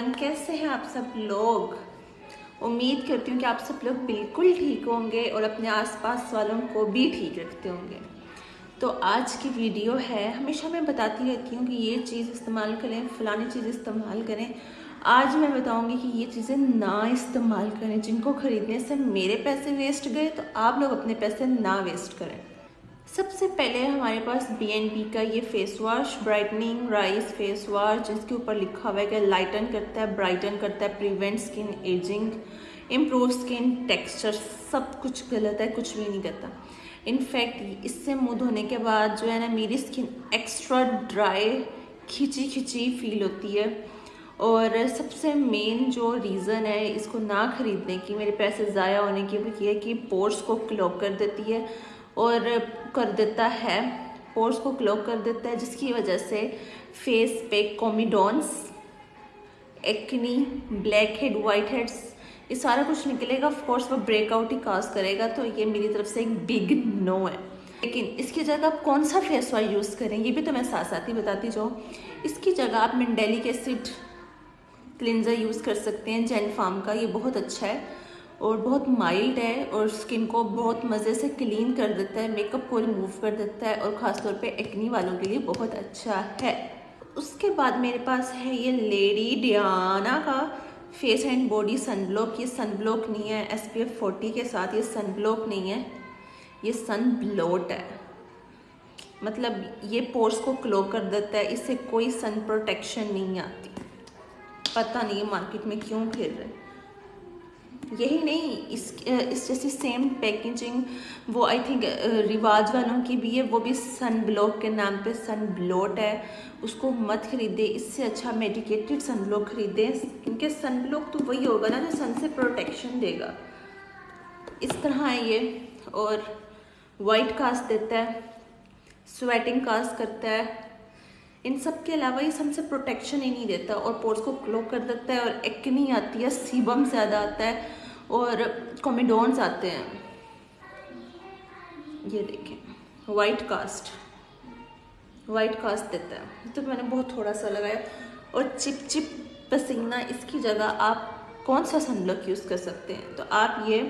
Everyone, कैसे हैं आप सब लोग। उम्मीद करती हूँ कि आप सब लोग बिल्कुल ठीक होंगे और अपने आसपास वालों को भी ठीक रखते होंगे। तो आज की वीडियो है, हमेशा मैं बताती रहती हूँ कि ये चीज़ इस्तेमाल करें, फ़लानी चीज़ इस्तेमाल करें। आज मैं बताऊँगी कि ये चीज़ें ना इस्तेमाल करें, जिनको ख़रीदने से मेरे पैसे वेस्ट गए तो आप लोग अपने पैसे ना वेस्ट करें। सबसे पहले हमारे पास BNB का ये face wash, brightening rice face wash, जिसके ऊपर लिखा हुआ है कि लाइटन करता है, ब्राइटन करता है, prevent skin ageing, improve skin texture. सब कुछ गलत है, कुछ भी नहीं करता। इनफैक्ट इससे मुंह धोने के बाद जो है ना, मेरी स्किन एक्स्ट्रा ड्राई खिंची खिंची फील होती है। और सबसे मेन जो रीज़न है इसको ना ख़रीदने की, मेरे पैसे ज़ाया होने की, वो ये है कि पोर्स को क्लॉग कर देती है और कर देता है, पोर्स को क्लॉग कर देता है, जिसकी वजह से फेस पे comedones, acne, black head, white heads, ये सारा कुछ निकलेगा। ऑफ कोर्स वो ब्रेकआउट ही काज करेगा, तो ये मेरी तरफ से एक बिग नो है। लेकिन इसकी जगह आप कौन सा फेस वॉश यूज़ करें, ये भी तो मैं साथ साथ ही बताती जाऊँ। इसकी जगह आप मेंडेलिक एसिड क्लिनजर यूज़ कर सकते हैं, जेन फार्म का। ये बहुत अच्छा है और बहुत माइल्ड है और स्किन को बहुत मज़े से क्लीन कर देता है, मेकअप को रिमूव कर देता है और ख़ासतौर पे एक्नी वालों के लिए बहुत अच्छा है। उसके बाद मेरे पास है ये लेडी डियाना का फेस एंड बॉडी सनब्लॉक। ये सनब्लॉक नहीं है, SPF 40 के साथ ये सनब्लॉक नहीं है, ये सन ब्लॉट है। मतलब ये पोर्स को क्लॉग कर देता है, इससे कोई सन प्रोटेक्शन नहीं आती। पता नहीं मार्केट में क्यों फिर रहे। यही नहीं, इस जैसी सेम पैकेजिंग वो आई थिंक रिवाज वालों की भी है, वो भी सन ब्लॉक के नाम पे सन ब्लॉट है। उसको मत खरीदे, इससे अच्छा मेडिकेटेड सन ब्लॉक खरीदे, क्योंकि सन ब्लॉक तो वही होगा ना जो सन से प्रोटेक्शन देगा। इस तरह है ये, और वाइट कास्ट देता है, स्वेटिंग कास्ट करता है। इन सब के अलावा ये सन से प्रोटेक्शन ही नहीं देता और पोर्स को क्लॉग कर देता है और एक्नी आती है, सीबम ज़्यादा आता है और कॉमिडॉन्स आते हैं। ये देखें, वाइट कास्ट देता है, तो मैंने बहुत थोड़ा सा लगाया। और चिप चिप पसीना, इसकी जगह आप कौन सा सनब्लॉक यूज़ कर सकते हैं, तो आप ये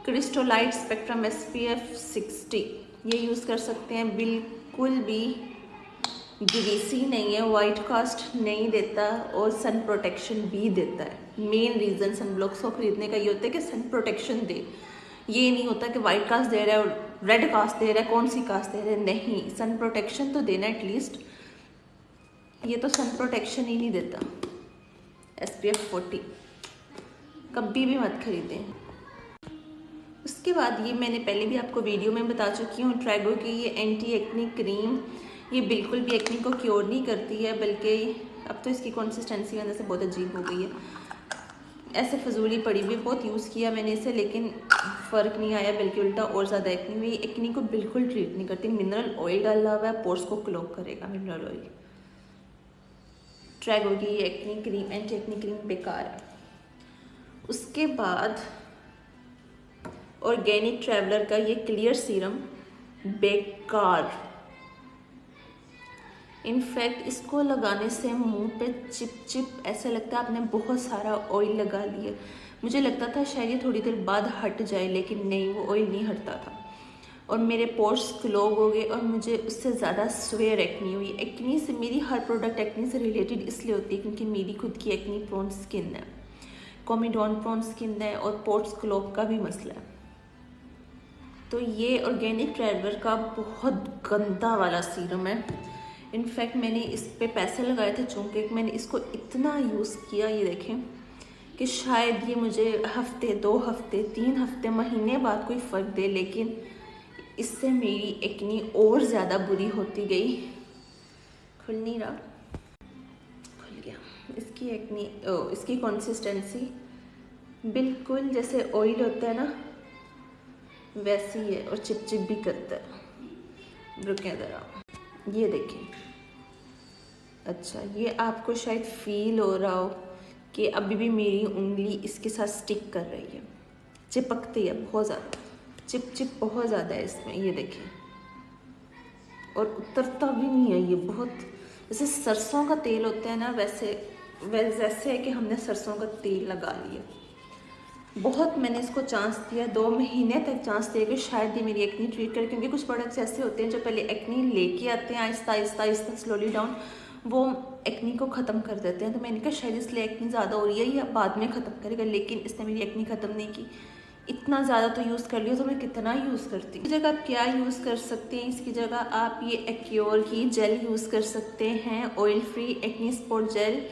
क्रिस्टोलाइट स्पेक्ट्रम SPF 60 ये यूज़ कर सकते हैं। बिल्कुल भी ग्रीसी नहीं है, वाइट कास्ट नहीं देता और सन प्रोटेक्शन भी देता है। मेन रीज़न सनब्लॉक्स को खरीदने का ये होता है कि सन प्रोटेक्शन दे। ये नहीं होता कि वाइट कास्ट दे रहा है और रेड कास्ट दे रहा है, कौन सी कास्ट दे रहा है, नहीं, सन प्रोटेक्शन तो देना एटलीस्ट। ये तो सन प्रोटेक्शन ही नहीं देता। SPF 40 कभी भी मत खरीदें। उसके बाद ये मैंने पहले भी आपको वीडियो में बता चुकी हूँ, ट्रैगो की ये एंटी एक्नी क्रीम। ये बिल्कुल भी एक्नी को क्योर नहीं करती है, बल्कि अब तो इसकी कंसिस्टेंसी वजह से बहुत अजीब हो गई है, ऐसे फजूली पड़ी हुई। बहुत यूज़ किया मैंने इसे, लेकिन फ़र्क नहीं आया, बल्कि उल्टा और ज़्यादा एक्नी हुई। एक्नी को बिल्कुल ट्रीट नहीं करती, मिनरल ऑयल डाला हुआ है, पोर्स को क्लॉग करेगा मिनरल ऑयल। ट्रैगो की ये acne cream, anti acne cream बेकार है। उसके बाद ऑर्गेनिक ट्रैवलर का ये क्लियर सीरम बेकार। इनफैक्ट इसको लगाने से मुंह पे चिप चिप ऐसा लगता है आपने बहुत सारा ऑयल लगा लिया। मुझे लगता था शायद ये थोड़ी देर बाद हट जाए, लेकिन नहीं, वो ऑयल नहीं हटता था और मेरे पोर्स क्लॉग हो गए और मुझे उससे ज़्यादा स्वेयर एक्नी हुई। एक्नी से मेरी हर प्रोडक्ट एक्नी से रिलेटेड इसलिए होती है क्योंकि मेरी खुद की एक्नी प्रोन स्किन है, कॉमिडॉन प्रोन स्किन है और पोर्स क्लॉग का भी मसला है। तो ये ऑर्गेनिक ट्रैवलर का बहुत गंदा वाला सीरम है। इनफैक्ट मैंने इस पे पैसे लगाए थे, चूँकि मैंने इसको इतना यूज़ किया, ये देखें, कि शायद ये मुझे हफ्ते, 2 हफ्ते, 3 हफ्ते, महीने बाद कोई फ़र्क दे, लेकिन इससे मेरी एक्नी और ज़्यादा बुरी होती गई। खुल नहीं रहा, खुल गया। इसकी एक्नी, इसकी कंसिस्टेंसी बिल्कुल जैसे ऑयल होता है ना, वैसी है और चिप चिप भी करता है। रुकें ज़रा, ये देखें। अच्छा, ये आपको शायद फील हो रहा हो कि अभी भी मेरी उंगली इसके साथ स्टिक कर रही है, चिपकती है बहुत ज़्यादा, चिप चिप बहुत ज़्यादा है इसमें, ये देखें। और उतरता भी नहीं है ये, बहुत जैसे सरसों का तेल होता है ना, वैसे जैसे है कि हमने सरसों का तेल लगा लिया। बहुत मैंने इसको चांस दिया, 2 महीने तक चांस दिया कि शायद ये मेरी एक्नी ट्रीट करे, क्योंकि कुछ प्रोडक्ट्स ऐसे होते हैं जो पहले एक्नी लेके आते हैं आहिस्ता आहिस्ता आहिस्ता स्लोली डाउन, वो एक्नी को ख़त्म कर देते हैं। तो मैंने कहा शायद इसलिए एक्नी ज़्यादा हो रही है या बाद में ख़त्म करेगा, लेकिन इसने मेरी एक्नी ख़त्म नहीं की। इतना ज़्यादा तो यूज़ कर लिया, तो मैं कितना यूज़ करती हूँ। इस जगह आप क्या यूज़ कर सकते हैं, इसकी जगह आप ये एक्योर की जेल यूज़ कर सकते हैं, oil free acne spot gel.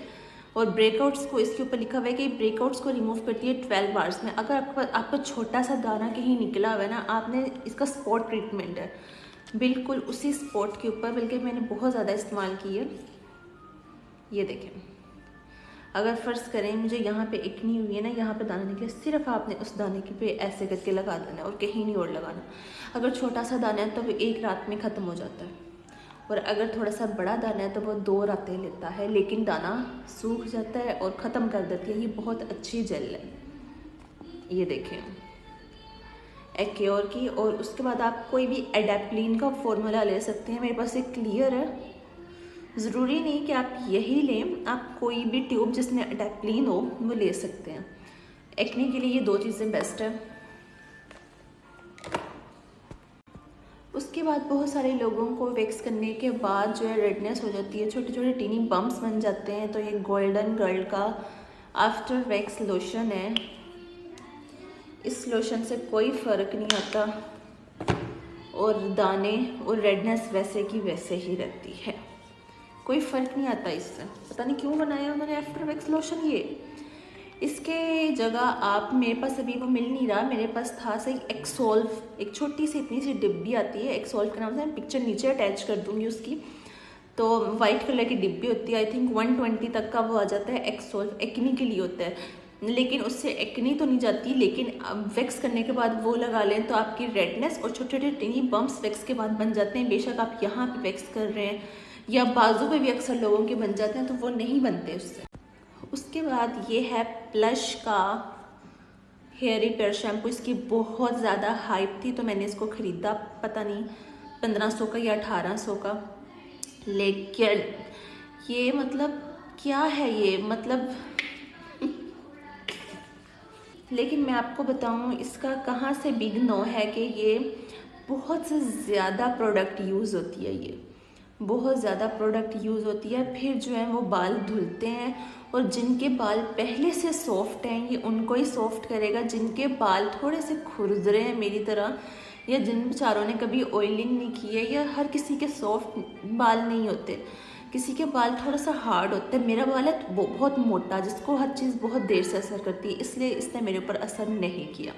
और ब्रेकआउट्स को इसके ऊपर लिखा हुआ है कि ब्रेकआउट्स को रिमूव करती है 12 आवर्स में। अगर आपका छोटा सा दाना कहीं निकला हुआ है ना, आपने इसका स्पॉट ट्रीटमेंट है बिल्कुल उसी स्पॉट के ऊपर, बल्कि मैंने बहुत ज़्यादा इस्तेमाल की है। ये देखें, अगर फ़र्ज़ करें मुझे यहाँ पे एक्नी हुई है ना, यहाँ पे दाना निकले, सिर्फ आपने उस दाने के पे ऐसे करके लगा देना और कहीं नहीं और लगाना। अगर छोटा सा दाना है तो वो 1 रात में ख़त्म हो जाता है, और अगर थोड़ा सा बड़ा दाना है तो वो 2 रातें लेता है, लेकिन दाना सूख जाता है और ख़त्म कर देती है। ये बहुत अच्छी जेल है, ये देखें एक्योर की। और उसके बाद आप कोई भी एडेप्लिन का फॉर्मूला ले सकते हैं, मेरे पास एक क्लियर है। ज़रूरी नहीं कि आप यही लें, आप कोई भी ट्यूब जिसमें एडेप्लिन हो वो ले सकते हैं। एक्ने के लिए ये 2 चीज़ें बेस्ट है। उसके बाद बहुत सारे लोगों को वैक्स करने के बाद जो है रेडनेस हो जाती है, छोटे छोटे टीनी बम्प्स बन जाते हैं। तो ये गोल्डन गर्ल का आफ्टर वैक्स लोशन है। इस लोशन से कोई फ़र्क नहीं आता और दाने और रेडनेस वैसे की वैसे ही रहती है, कोई फ़र्क नहीं आता इससे। पता नहीं क्यों बनाया उन्होंने आफ्टर वैक्स लोशन। ये इसके जगह आप, मेरे पास अभी वो मिल नहीं रहा, मेरे पास था सही एक्सोल्व, एक छोटी सी इतनी सी डिब्बी आती है एक्सोल्व के नाम से, मैं पिक्चर नीचे अटैच कर दूँगी उसकी। तो वाइट कलर की डिब्बी होती है, आई थिंक 120 तक का वो आ जाता है। एक्सोल्व एक्नी के लिए होता है, लेकिन उससे एक्नी तो नहीं जाती, लेकिन वैक्स करने के बाद वो लगा लें तो आपकी रेडनेस और छोटे छोटे टिनी बम्प्स वैक्स के बाद बन जाते हैं। बेशक आप यहाँ पे वैक्स कर रहे हैं या बाजू पे भी अक्सर लोगों के बन जाते हैं, तो वो नहीं बनते उससे। उसके बाद ये है प्लश का हेयर रिपेयर शैम्पू। इसकी बहुत ज़्यादा हाइप थी तो मैंने इसको ख़रीदा, पता नहीं 1500 का या 1800 का। लेकिन ये मतलब क्या है ये, मतलब लेकिन मैं आपको बताऊं इसका कहाँ से बिग नो है कि ये बहुत से ज़्यादा प्रोडक्ट यूज़ होती है, ये बहुत ज़्यादा प्रोडक्ट यूज़ होती है। फिर जो है वो बाल धुलते हैं, और जिनके बाल पहले से सॉफ्ट हैं ये उनको ही सॉफ्ट करेगा। जिनके बाल थोड़े से खुरदरे हैं मेरी तरह, या जिन बेचारों ने कभी ऑयलिंग नहीं की है, या हर किसी के सॉफ्ट बाल नहीं होते, किसी के बाल थोड़ा सा हार्ड होता है। मेरा बाल है बहुत मोटा, जिसको हर चीज़ बहुत देर से असर करती है, इसलिए इसने मेरे ऊपर असर नहीं किया।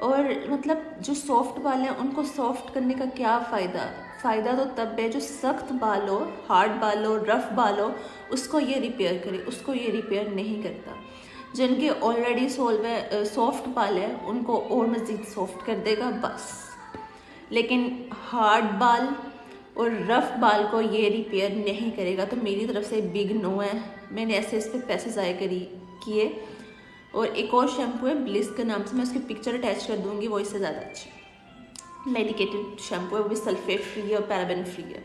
और मतलब जो सॉफ्ट बाल हैं उनको सॉफ्ट करने का क्या फ़ायदा, फ़ायदा तो तब है जो सख्त बाल हो, हार्ड बाल हो, रफ बाल हो, उसको ये रिपेयर करे, उसको ये रिपेयर नहीं करता। जिनके ऑलरेडी सॉफ्ट बाल है उनको और मज़ीद सॉफ्ट कर देगा बस, लेकिन हार्ड बाल और रफ बाल को ये रिपेयर नहीं करेगा। तो मेरी तरफ से बिग नो है, मैंने ऐसे इस पर पैसे ज़ाया किए। और एक और शैम्पू है ब्लिस के नाम से, मैं उसकी पिक्चर अटैच कर दूँगी, वो इससे ज़्यादा अच्छी मेडिकेटेड शैम्पू है, वो भी सल्फेट फ्री है और पैराबेन फ्री है,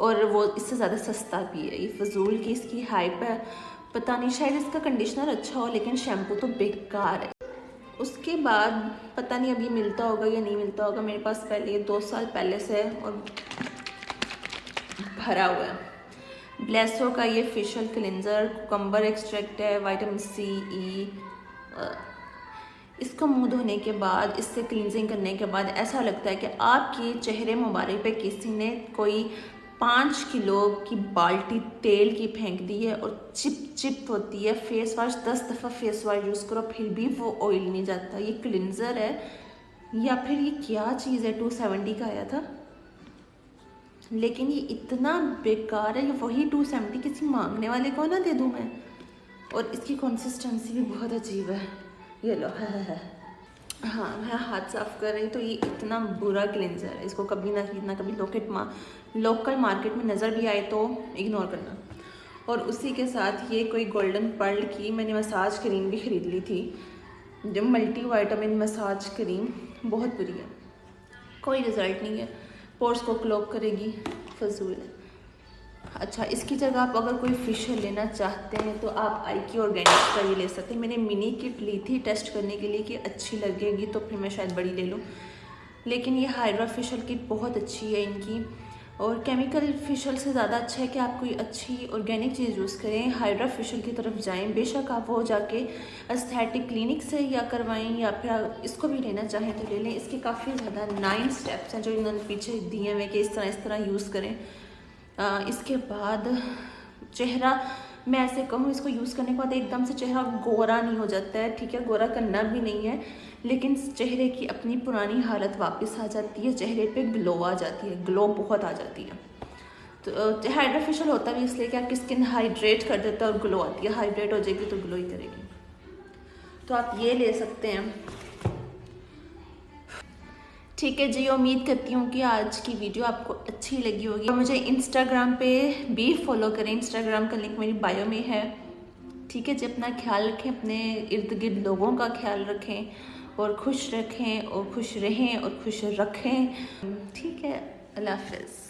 और वो इससे ज़्यादा सस्ता भी है। ये फजूल की इसकी हाइप है, पता नहीं शायद इसका कंडीशनर अच्छा हो, लेकिन शैम्पू तो बेकार है। उसके बाद पता नहीं अभी मिलता होगा या नहीं मिलता होगा, मेरे पास पहले 2 साल पहले से है और भरा हुआ है। ब्लेसो का ये फेशियल क्लिनज़र, कुकम्बर एक्सट्रैक्ट है, विटामिन सी, ई। इसको मुंह धोने के बाद, इससे क्लिनजिंग करने के बाद ऐसा लगता है कि आपके चेहरे मुबारक पे किसी ने कोई 5 किलो की बाल्टी तेल की फेंक दी है, और चिप चिप होती है। फेस वाश 10 दफ़ा फेस वाश यूज़ करो फिर भी वो ऑयल नहीं जाता। ये क्लिनज़र है या फिर ये क्या चीज़ है, 270 का आया था, लेकिन ये इतना बेकार है। ये वही 270 किसी मांगने वाले को ना दे दूँ मैं। और इसकी कंसिस्टेंसी भी बहुत अजीब है। ये लो है। हाँ, मैं हाथ साफ़ कर रही तो ये इतना बुरा क्लिनज़र है, इसको कभी ना खरीदना, कभी लोकल मार्केट में नज़र भी आए तो इग्नोर करना। और उसी के साथ ये कोई गोल्डन पर्ल की मैंने मसाज क्रीम भी ख़रीद ली थी, जो मल्टी विटामिन मसाज क्रीम, बहुत बुरी है, कोई रिज़ल्ट नहीं है, पोर्स को क्लॉग करेगी, फजूल है। अच्छा, इसकी जगह आप अगर कोई फेशियल लेना चाहते हैं तो आप आईकी ऑर्गेनिक्स का ये ले सकते हैं। मैंने मिनी किट ली थी टेस्ट करने के लिए कि अच्छी लगेगी, तो फिर मैं शायद बड़ी ले लूँ, लेकिन ये हाइड्रा फेशियल किट बहुत अच्छी है इनकी। और केमिकल फेशियल से ज़्यादा अच्छा है कि आप कोई अच्छी ऑर्गेनिक चीज़ यूज़ करें, हाइड्रा फेशियल की तरफ जाएं। बेशक आप वो जाके एस्थेटिक क्लिनिक से या करवाएं, या फिर इसको भी लेना चाहें तो ले लें। इसके काफ़ी ज़्यादा 9 स्टेप्स हैं जो इन्होंने पीछे दिए हुए कि इस तरह यूज़ करें। इसके बाद चेहरा, मैं ऐसे कहूँ, इसको यूज़ करने के बाद एकदम से चेहरा गोरा नहीं हो जाता है, ठीक है, गोरा करना भी नहीं है, लेकिन चेहरे की अपनी पुरानी हालत वापस आ जाती है, चेहरे पे ग्लो आ जाती है, ग्लो बहुत आ जाती है। तो हाइड्रा फेशियल होता भी इसलिए कि आपकी स्किन हाइड्रेट कर देता है और ग्लो आती है। हाइड्रेट हो जाएगी तो ग्लो ही करेगी। तो आप ये ले सकते हैं, ठीक है जी। उम्मीद करती हूँ कि आज की वीडियो आपको अच्छी लगी होगी। और मुझे इंस्टाग्राम पे भी फॉलो करें, इंस्टाग्राम का लिंक मेरी बायो में है, ठीक है जी। अपना ख्याल रखें, अपने इर्द गिर्द लोगों का ख्याल रखें, और खुश रखें और खुश रहें और खुश रखें, ठीक है। अल्लाह हाफ़िज़।